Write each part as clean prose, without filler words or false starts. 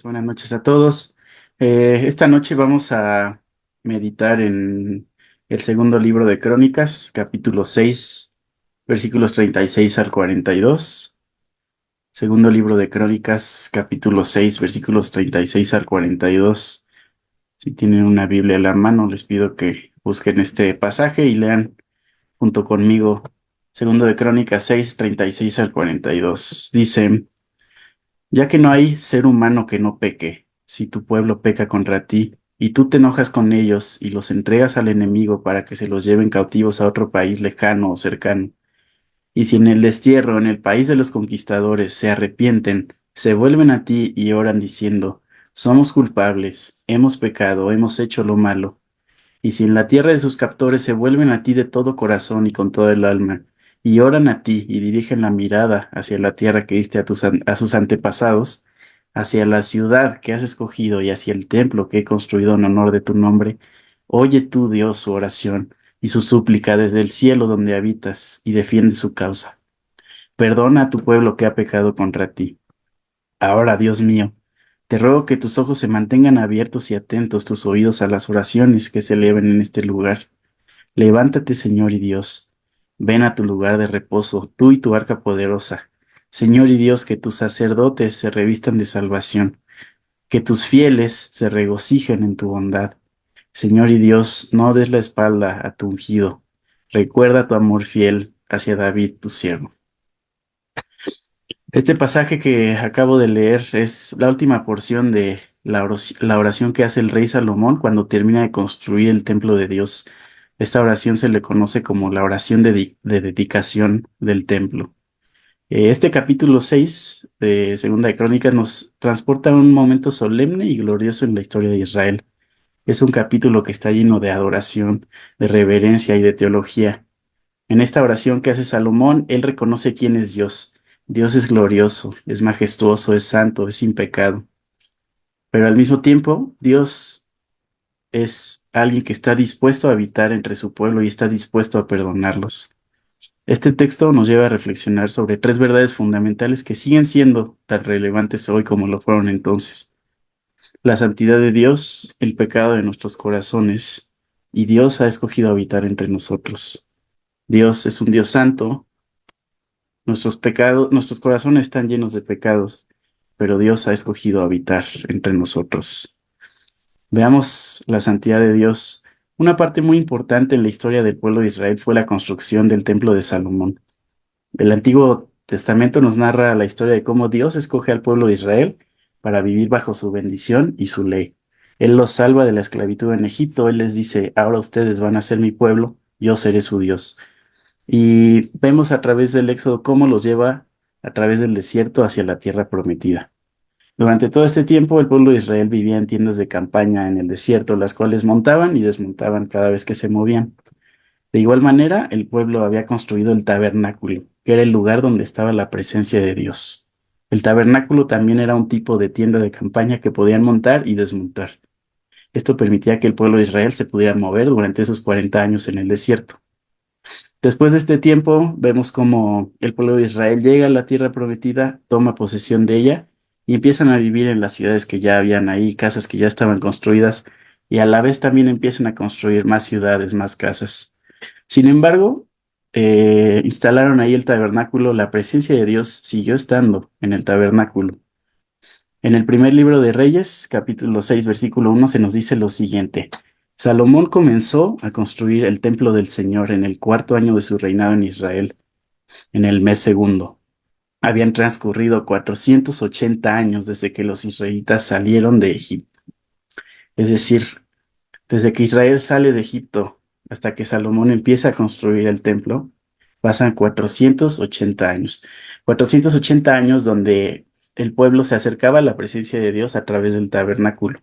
Buenas noches a todos. Esta noche vamos a meditar en el segundo libro de Crónicas, capítulo 6, versículos 36 al 42. Segundo libro de Crónicas, capítulo 6, versículos 36 al 42. Si tienen una Biblia a la mano, les pido que busquen este pasaje y lean junto conmigo. Segundo de Crónicas 6, 36 al 42. Dice: Ya que no hay ser humano que no peque, si tu pueblo peca contra ti, y tú te enojas con ellos y los entregas al enemigo para que se los lleven cautivos a otro país lejano o cercano, y si en el destierro, en el país de los conquistadores, se arrepienten, se vuelven a ti y oran diciendo: Somos culpables, hemos pecado, hemos hecho lo malo, y si en la tierra de sus captores se vuelven a ti de todo corazón y con todo el alma, y oran a ti y dirigen la mirada hacia la tierra que diste a sus antepasados, hacia la ciudad que has escogido y hacia el templo que he construido en honor de tu nombre, oye tú, Dios, su oración y su súplica desde el cielo donde habitas, y defiende su causa. Perdona a tu pueblo que ha pecado contra ti. Ahora, Dios mío, te ruego que tus ojos se mantengan abiertos y atentos tus oídos a las oraciones que se eleven en este lugar. Levántate, Señor y Dios. Ven a tu lugar de reposo, tú y tu arca poderosa. Señor y Dios, que tus sacerdotes se revistan de salvación, que tus fieles se regocijen en tu bondad. Señor y Dios, no des la espalda a tu ungido. Recuerda tu amor fiel hacia David, tu siervo. Este pasaje que acabo de leer es la última porción de la oración que hace el rey Salomón cuando termina de construir el templo de Dios. Esta oración se le conoce como la oración de dedicación del templo. Este capítulo 6 de Segunda de Crónicas nos transporta a un momento solemne y glorioso en la historia de Israel. Es un capítulo que está lleno de adoración, de reverencia y de teología. En esta oración que hace Salomón, él reconoce quién es Dios. Dios es glorioso, es majestuoso, es santo, es sin pecado. Pero al mismo tiempo, Dios es alguien que está dispuesto a habitar entre su pueblo y está dispuesto a perdonarlos. Este texto nos lleva a reflexionar sobre tres verdades fundamentales que siguen siendo tan relevantes hoy como lo fueron entonces: la santidad de Dios, el pecado de nuestros corazones, y Dios ha escogido habitar entre nosotros. Dios es un Dios santo. Nuestros pecados, nuestros corazones están llenos de pecados, pero Dios ha escogido habitar entre nosotros. Veamos la santidad de Dios. Una parte muy importante en la historia del pueblo de Israel fue la construcción del templo de Salomón. El Antiguo Testamento nos narra la historia de cómo Dios escoge al pueblo de Israel para vivir bajo su bendición y su ley. Él los salva de la esclavitud en Egipto. Él les dice: ahora ustedes van a ser mi pueblo, yo seré su Dios. Y vemos a través del Éxodo cómo los lleva a través del desierto hacia la tierra prometida. Durante todo este tiempo, el pueblo de Israel vivía en tiendas de campaña en el desierto, las cuales montaban y desmontaban cada vez que se movían. De igual manera, el pueblo había construido el tabernáculo, que era el lugar donde estaba la presencia de Dios. El tabernáculo también era un tipo de tienda de campaña que podían montar y desmontar. Esto permitía que el pueblo de Israel se pudiera mover durante esos 40 años en el desierto. Después de este tiempo, vemos cómo el pueblo de Israel llega a la tierra prometida, toma posesión de ella y empiezan a vivir en las ciudades que ya habían ahí, casas que ya estaban construidas, y a la vez también empiezan a construir más ciudades, más casas. Sin embargo, instalaron ahí el tabernáculo, la presencia de Dios siguió estando en el tabernáculo. En el primer libro de Reyes, capítulo 6, versículo 1, se nos dice lo siguiente: Salomón comenzó a construir el templo del Señor en el cuarto año de su reinado en Israel, en el mes segundo. Habían transcurrido 480 años desde que los israelitas salieron de Egipto. Es decir, desde que Israel sale de Egipto hasta que Salomón empieza a construir el templo, pasan 480 años. 480 años donde el pueblo se acercaba a la presencia de Dios a través del tabernáculo,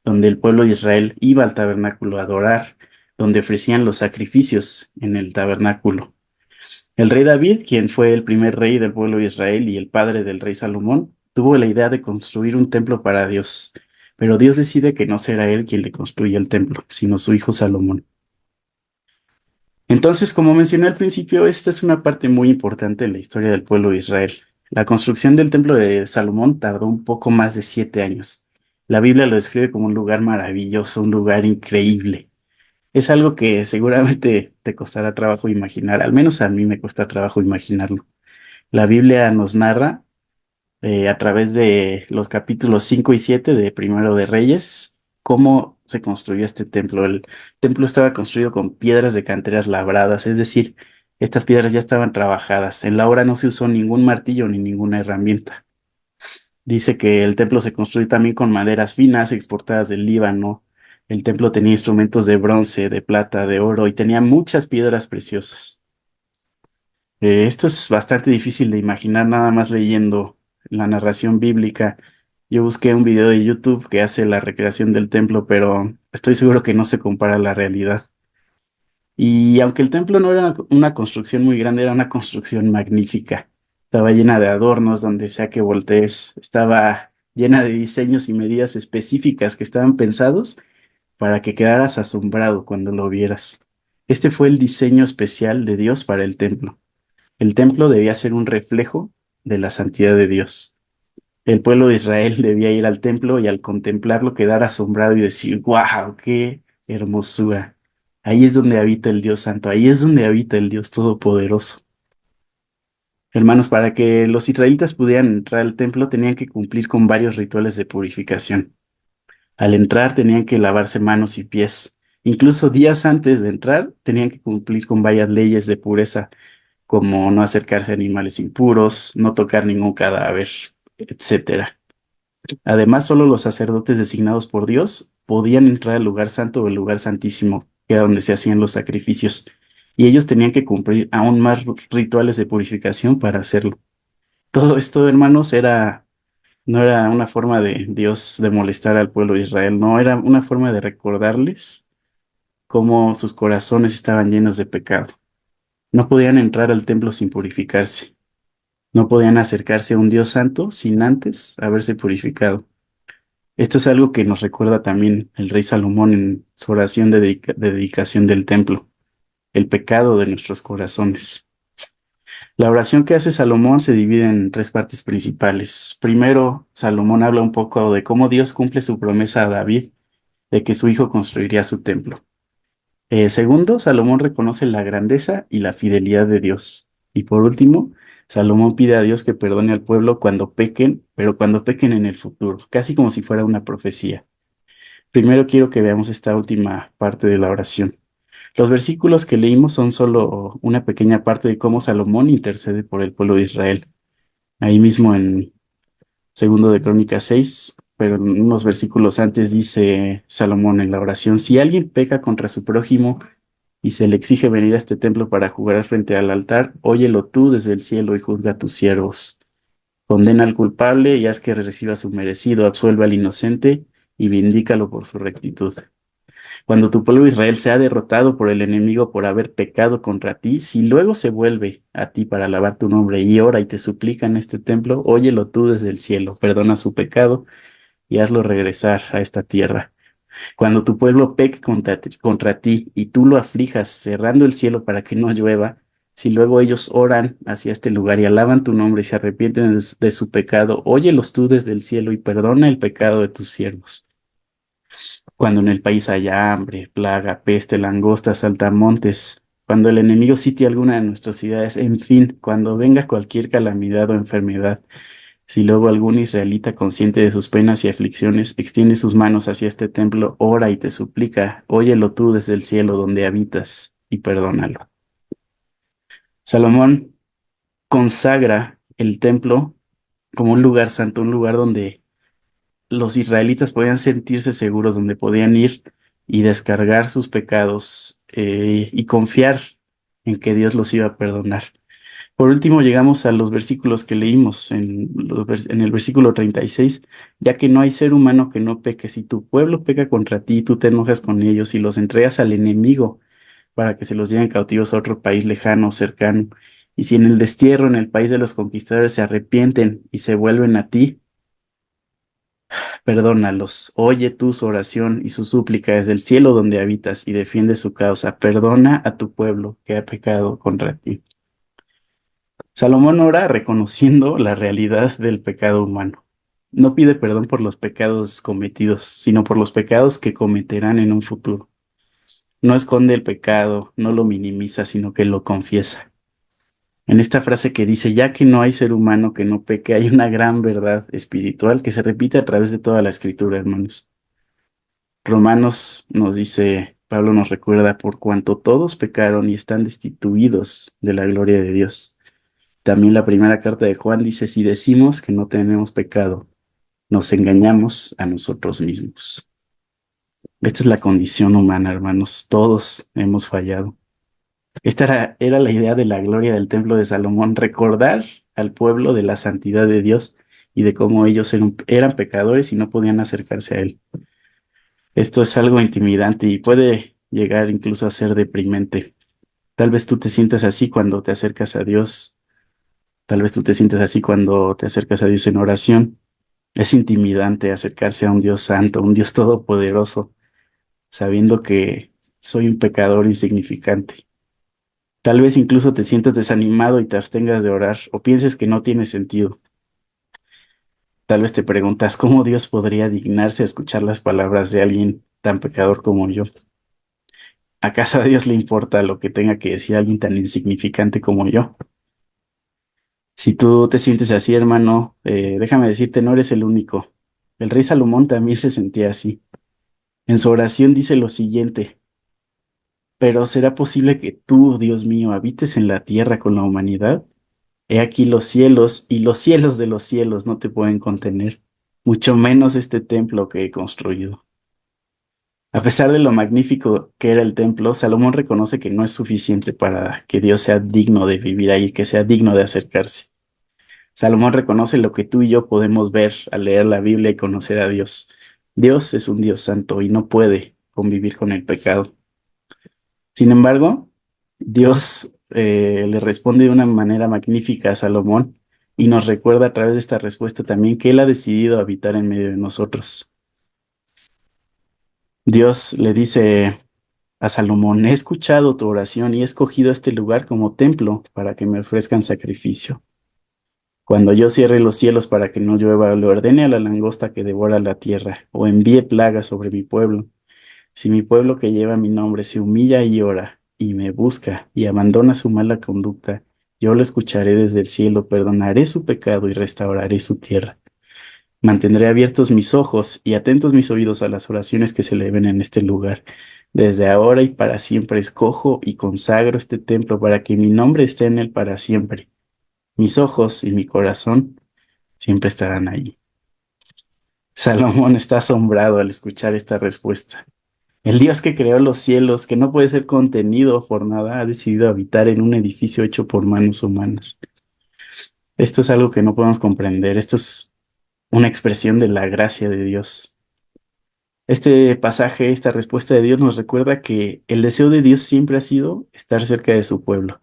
donde el pueblo de Israel iba al tabernáculo a adorar, donde ofrecían los sacrificios en el tabernáculo. El rey David, quien fue el primer rey del pueblo de Israel y el padre del rey Salomón, tuvo la idea de construir un templo para Dios, pero Dios decide que no será él quien le construya el templo, sino su hijo Salomón. Entonces, como mencioné al principio, esta es una parte muy importante en la historia del pueblo de Israel. La construcción del templo de Salomón tardó un poco más de 7 años. La Biblia lo describe como un lugar maravilloso, un lugar increíble. Es algo que seguramente te costará trabajo imaginar, al menos a mí me cuesta trabajo imaginarlo. La Biblia nos narra a través de los capítulos 5 y 7 de Primero de Reyes cómo se construyó este templo. El templo estaba construido con piedras de canteras labradas, es decir, estas piedras ya estaban trabajadas. En la obra no se usó ningún martillo ni ninguna herramienta. Dice que el templo se construyó también con maderas finas exportadas del Líbano. El templo tenía instrumentos de bronce, de plata, de oro y tenía muchas piedras preciosas. Esto es bastante difícil de imaginar nada más leyendo la narración bíblica. Yo busqué un video de YouTube que hace la recreación del templo, pero estoy seguro que no se compara a la realidad. Y aunque el templo no era una construcción muy grande, era una construcción magnífica. Estaba llena de adornos donde sea que voltees. Estaba llena de diseños y medidas específicas que estaban pensados para que quedaras asombrado cuando lo vieras. Este fue el diseño especial de Dios para el templo. El templo debía ser un reflejo de la santidad de Dios. El pueblo de Israel debía ir al templo y al contemplarlo quedar asombrado y decir, ¡guau! ¡Qué hermosura! Ahí es donde habita el Dios Santo, ahí es donde habita el Dios Todopoderoso. Hermanos, para que los israelitas pudieran entrar al templo tenían que cumplir con varios rituales de purificación. Al entrar tenían que lavarse manos y pies. Incluso días antes de entrar tenían que cumplir con varias leyes de pureza como no acercarse a animales impuros, no tocar ningún cadáver, etcétera. Además, solo los sacerdotes designados por Dios podían entrar al lugar santo o el lugar santísimo, que era donde se hacían los sacrificios, y ellos tenían que cumplir aún más rituales de purificación para hacerlo. Todo esto, hermanos, no era una forma de Dios de molestar al pueblo de Israel, no, era una forma de recordarles cómo sus corazones estaban llenos de pecado. No podían entrar al templo sin purificarse. No podían acercarse a un Dios santo sin antes haberse purificado. Esto es algo que nos recuerda también el rey Salomón en su oración de dedicación del templo, el pecado de nuestros corazones. La oración que hace Salomón se divide en tres partes principales. Primero, Salomón habla un poco de cómo Dios cumple su promesa a David de que su hijo construiría su templo. Segundo, Salomón reconoce la grandeza y la fidelidad de Dios. Y por último, Salomón pide a Dios que perdone al pueblo cuando pequen, pero cuando pequen en el futuro, casi como si fuera una profecía. Primero quiero que veamos esta última parte de la oración. Los versículos que leímos son solo una pequeña parte de cómo Salomón intercede por el pueblo de Israel. Ahí mismo en Segundo de Crónicas 6, pero en unos versículos antes dice Salomón en la oración, si alguien peca contra su prójimo y se le exige venir a este templo para jurar frente al altar, óyelo tú desde el cielo y juzga a tus siervos. Condena al culpable y haz que reciba su merecido, absuelve al inocente y vindícalo por su rectitud. Cuando tu pueblo Israel sea derrotado por el enemigo por haber pecado contra ti, si luego se vuelve a ti para alabar tu nombre y ora y te suplica en este templo, óyelo tú desde el cielo, perdona su pecado y hazlo regresar a esta tierra. Cuando tu pueblo peque contra ti y tú lo aflijas cerrando el cielo para que no llueva, si luego ellos oran hacia este lugar y alaban tu nombre y se arrepienten de su pecado, óyelos tú desde el cielo y perdona el pecado de tus siervos. Cuando en el país haya hambre, plaga, peste, langostas, saltamontes, cuando el enemigo sitie alguna de nuestras ciudades, en fin, cuando venga cualquier calamidad o enfermedad, si luego algún israelita consciente de sus penas y aflicciones extiende sus manos hacia este templo, ora y te suplica, óyelo tú desde el cielo donde habitas y perdónalo. Salomón consagra el templo como un lugar santo, un lugar donde los israelitas podían sentirse seguros, donde podían ir y descargar sus pecados y confiar en que Dios los iba a perdonar. Por último, llegamos a los versículos que leímos en el versículo 36, ya que no hay ser humano que no peque. Si tu pueblo peca contra ti, tú te enojas con ellos y los entregas al enemigo para que se los lleven cautivos a otro país lejano o cercano. Y si en el destierro, en el país de los conquistadores, se arrepienten y se vuelven a ti, perdónalos. Oye tú su oración y su súplica desde el cielo donde habitas y defiende su causa. Perdona a tu pueblo que ha pecado contra ti. Salomón ora reconociendo la realidad del pecado humano. No pide perdón por los pecados cometidos, sino por los pecados que cometerán en un futuro. No esconde el pecado, no lo minimiza, sino que lo confiesa. En esta frase que dice, ya que no hay ser humano que no peque, hay una gran verdad espiritual que se repite a través de toda la escritura, hermanos. Romanos nos dice, Pablo nos recuerda, por cuanto todos pecaron y están destituidos de la gloria de Dios. También la primera carta de Juan dice, si decimos que no tenemos pecado, nos engañamos a nosotros mismos. Esta es la condición humana, hermanos. Todos hemos fallado. Esta era la idea de la gloria del templo de Salomón, recordar al pueblo de la santidad de Dios y de cómo ellos eran pecadores y no podían acercarse a Él. Esto es algo intimidante y puede llegar incluso a ser deprimente. Tal vez tú te sientas así cuando te acercas a Dios. Tal vez tú te sientas así cuando te acercas a Dios en oración. Es intimidante acercarse a un Dios santo, un Dios todopoderoso, sabiendo que soy un pecador insignificante. Tal vez incluso te sientas desanimado y te abstengas de orar o pienses que no tiene sentido. Tal vez te preguntas cómo Dios podría dignarse a escuchar las palabras de alguien tan pecador como yo. ¿Acaso a Dios le importa lo que tenga que decir alguien tan insignificante como yo? Si tú te sientes así, hermano, déjame decirte, no eres el único. El rey Salomón también se sentía así. En su oración dice lo siguiente, pero ¿será posible que tú, Dios mío, habites en la tierra con la humanidad? He aquí los cielos y los cielos de los cielos no te pueden contener, mucho menos este templo que he construido. A pesar de lo magnífico que era el templo, Salomón reconoce que no es suficiente para que Dios sea digno de vivir ahí, que sea digno de acercarse. Salomón reconoce lo que tú y yo podemos ver al leer la Biblia y conocer a Dios. Dios es un Dios santo y no puede convivir con el pecado. Sin embargo, Dios le responde de una manera magnífica a Salomón y nos recuerda a través de esta respuesta también que Él ha decidido habitar en medio de nosotros. Dios le dice a Salomón, he escuchado tu oración y he escogido este lugar como templo para que me ofrezcan sacrificio. Cuando yo cierre los cielos para que no llueva, le ordene a la langosta que devora la tierra, o envíe plagas sobre mi pueblo. Si mi pueblo que lleva mi nombre se humilla y ora, y me busca, y abandona su mala conducta, yo lo escucharé desde el cielo, perdonaré su pecado y restauraré su tierra. Mantendré abiertos mis ojos y atentos mis oídos a las oraciones que se eleven en este lugar. Desde ahora y para siempre escojo y consagro este templo para que mi nombre esté en él para siempre. Mis ojos y mi corazón siempre estarán ahí. Salomón está asombrado al escuchar esta respuesta. El Dios que creó los cielos, que no puede ser contenido por nada, ha decidido habitar en un edificio hecho por manos humanas. Esto es algo que no podemos comprender. Esto es una expresión de la gracia de Dios. Este pasaje, esta respuesta de Dios nos recuerda que el deseo de Dios siempre ha sido estar cerca de su pueblo.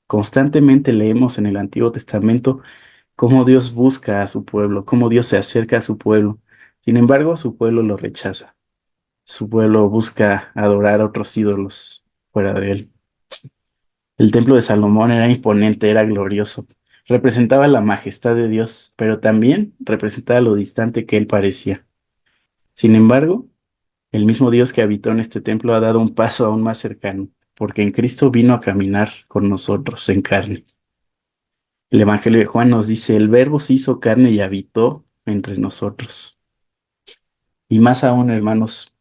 Constantemente leemos en el Antiguo Testamento cómo Dios busca a su pueblo, cómo Dios se acerca a su pueblo. Sin embargo, su pueblo lo rechaza. Su pueblo busca adorar a otros ídolos fuera de él. El templo de Salomón era imponente, era glorioso. Representaba la majestad de Dios, pero también representaba lo distante que él parecía. Sin embargo, el mismo Dios que habitó en este templo ha dado un paso aún más cercano, porque en Cristo vino a caminar con nosotros en carne. El Evangelio de Juan nos dice, el Verbo se hizo carne y habitó entre nosotros. Y más aún, hermanos,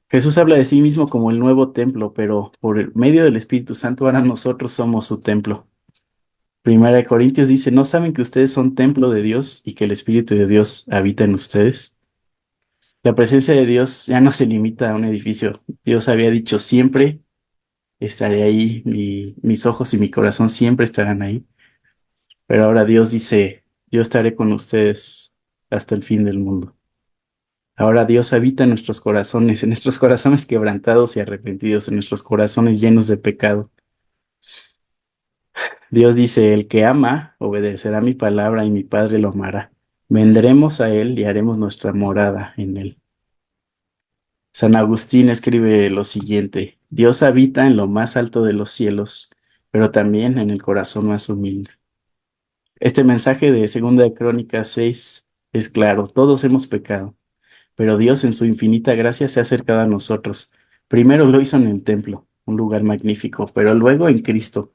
Jesús habla de sí mismo como el nuevo templo, pero por el medio del Espíritu Santo ahora nosotros somos su templo. Primera de Corintios dice, ¿no saben que ustedes son templo de Dios y que el Espíritu de Dios habita en ustedes? La presencia de Dios ya no se limita a un edificio. Dios había dicho, siempre estaré ahí, mis ojos y mi corazón siempre estarán ahí. Pero ahora Dios dice, yo estaré con ustedes hasta el fin del mundo. Ahora Dios habita en nuestros corazones quebrantados y arrepentidos, en nuestros corazones llenos de pecado. Dios dice, el que ama obedecerá mi palabra y mi Padre lo amará. Vendremos a él y haremos nuestra morada en él. San Agustín escribe lo siguiente, Dios habita en lo más alto de los cielos, pero también en el corazón más humilde. Este mensaje de Segunda de Crónicas 6 es claro, todos hemos pecado, pero Dios en su infinita gracia se ha acercado a nosotros. Primero lo hizo en el templo, un lugar magnífico, pero luego en Cristo,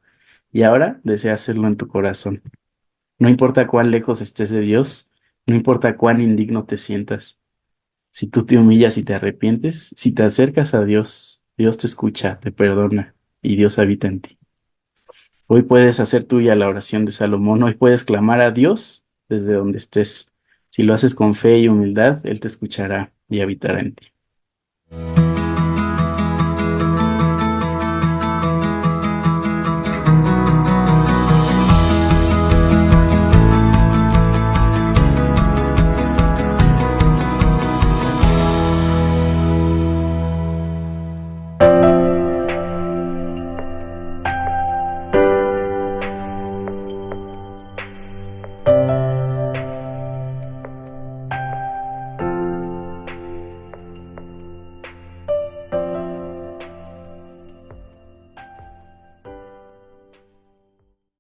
y ahora desea hacerlo en tu corazón. No importa cuán lejos estés de Dios, no importa cuán indigno te sientas. Si tú te humillas y te arrepientes, si te acercas a Dios, Dios te escucha, te perdona y Dios habita en ti. Hoy puedes hacer tuya la oración de Salomón, hoy puedes clamar a Dios desde donde estés. Si lo haces con fe y humildad, Él te escuchará y habitará en ti.